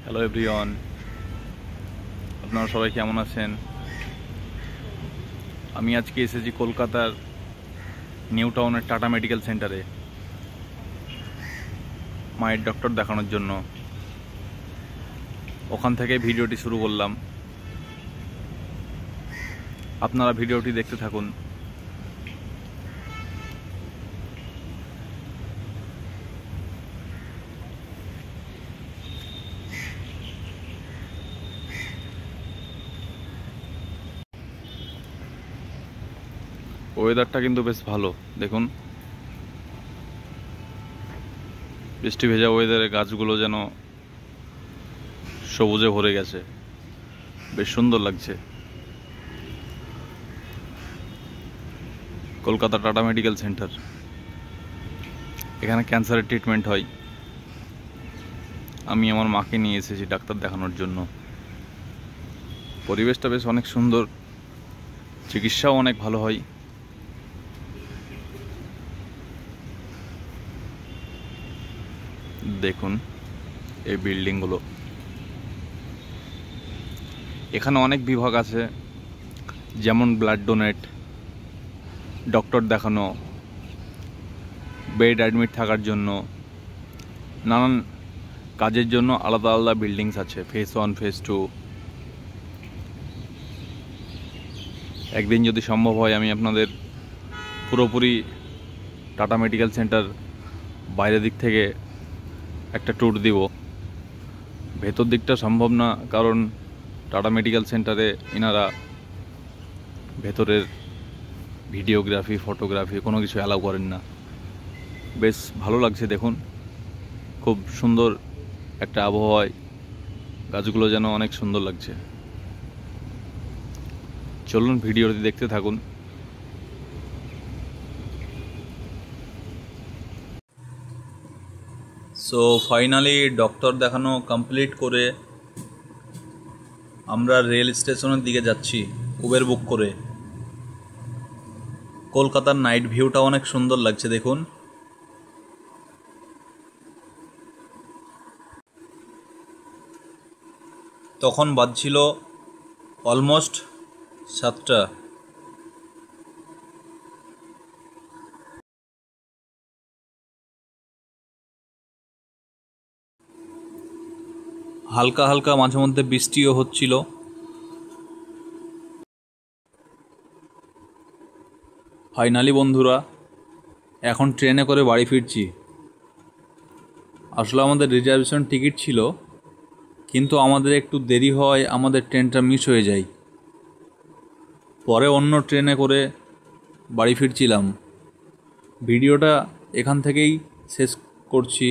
Hello everyone, আপনারা সবাই কেমন আছেন? আমি আজকে এসেছি কলকাতার নিউ টাউনের টাটা মেডিকেল সেন্টারে মায়ের ডক্টর দেখানোর জন্য। ওখান থেকে ভিডিওটি শুরু করলাম, আপনারা ভিডিওটি দেখতে থাকুন। ওয়েদারটা কিন্তু বেশ ভালো, দেখুন বৃষ্টি ভেজা ওয়েদারে গাছগুলো যেন সবুজে ভরে গেছে, বেশ সুন্দর লাগছে। কলকাতা টাটা মেডিকেল সেন্টার, এখানে ক্যান্সারের ট্রিটমেন্ট হয়। আমি আমার মাকে নিয়ে এসেছি ডাক্তার দেখানোর জন্য। পরিবেশটা বেশ অনেক সুন্দর, চিকিৎসাও অনেক ভালো হয়। দেখুন এই বিল্ডিংগুলো, এখানে অনেক বিভাগ আছে, যেমন ব্লাড ডোনেট, ডক্টর দেখানো, বেড অ্যাডমিট থাকার জন্য, নানান কাজের জন্য আলাদা আলাদা বিল্ডিংস আছে। Phase 1, phase 2। একদিন যদি সম্ভব হয় আমি আপনাদের পুরোপুরি টাটা মেডিকেল সেন্টার বাইরের দিক থেকে একটা ট্যুর দিব। ভেতর দিকটা সম্ভব না, কারণ টাটা মেডিকেল সেন্টারে এনারা ভেতরের ভিডিওগ্রাফি, ফটোগ্রাফি কোনো কিছু অ্যালাউ করেন না। বেশ ভালো লাগছে, দেখুন খুব সুন্দর একটা আবহাওয়ায় গাছগুলো যেন অনেক সুন্দর লাগছে। চলুন ভিডিওটি দেখতে থাকুন। সো ফাইনালি ডক্টর দেখানো কমপ্লিট করে আমরা রেল স্টেশনের দিকে যাচ্ছি উবের বুক করে। কলকাতার নাইট ভিউটা অনেক সুন্দর লাগছে, দেখুন। তখন বাজছিল অলমোস্ট 7টা। হালকা হালকা মাঝে মধ্যে বৃষ্টিও হচ্ছিল। ফাইনালি বন্ধুরা, এখন ট্রেনে করে বাড়ি ফিরছি। আসলে আমাদের রিজার্ভেশন টিকিট ছিল, কিন্তু আমাদের একটু দেরি হওয়ায় আমাদের ট্রেনটা মিস হয়ে যায়। পরে অন্য ট্রেনে করে বাড়ি ফিরছিলাম। ভিডিওটা এখান থেকেই শেষ করছি।